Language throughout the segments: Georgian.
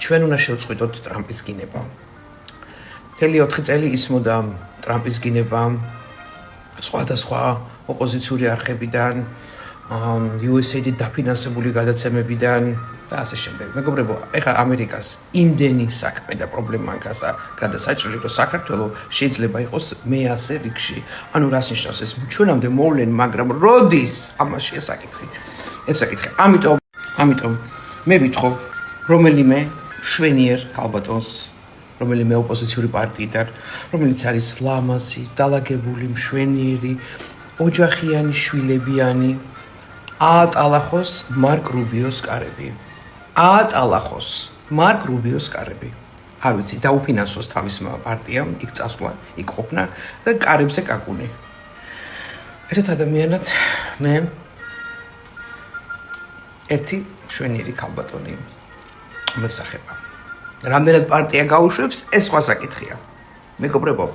ჩვენ უნდა შევწყვიტოთ ტრამპის გინება. მთელი 4 წელი ისმოდა ტრამპის გინება სხვადასხვა ოპოზიციური არხებიდან, USAID დაფინანსებული გადაცემებიდან და ასე შემდეგ. მეგობრებო, ეხლა ამერიკას იმდენი საქმე და პრობლემა გადასაჭრელი, რომ საქართველოს შეიძლება იყოს მე-100 რიგში. ანუ რას ნიშნავს ეს? ჩვენამდე მოვლენ, მაგრამ როდის ამაში ესაკითხი. ამიტომ მე ვითხოვ რომელიმე შვენიერ ქალბატონს, რომელიმე ოპოზიციური პარტიიდან, რომელიც არის ლამაზი, დალაგებული, მშვენიერი, ოჯახიანი, შვილებიანი, აატალახოს მარკ რუბიოს კარები. არ ვიცი, დაუფინანსოს თავისმა პარტიამ, იქ წასვლა, იქ ყოფნა და კარებზე კაკუნი. ესეთ ადამიანად მე ერთი შვენიერი ქალბატონი მესახება. რამდენად პარტია გაუშვებს, ეს სხვა საკითხია. მეგობრებო,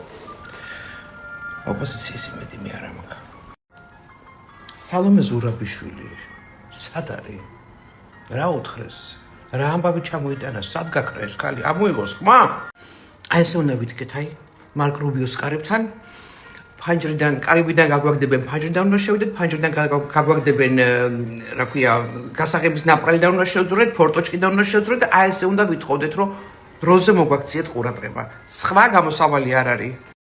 ოპოზიციის იმედი მე არ მაქვს. სალომე ზურაბიშვილი, სად არის? რა უთხრეს? რა ამბავი ჩამოიტანა? სად გაქრა ეს ქალი? ამოიღოს ხმა? აი ესე უნდა ვიტკეთ, აი, მარკ რუბიოს კარებთან, კარიბიდან გაგვაგდებენ ფანჯრიდან უნდა შევიდეთ, ფანჯრიდან გაგვაგდებენ, რა ქვია, გასაღების ნაპრალიდან უნდა შევძურეთ, ფორტოჩკიდან უნდა შევძურეთ და აი ესე უნდა ვითხოვდეთ, რომ დროზე მოგვაქციეთ ყურადღება. სხვა გამოსავალი არ არის.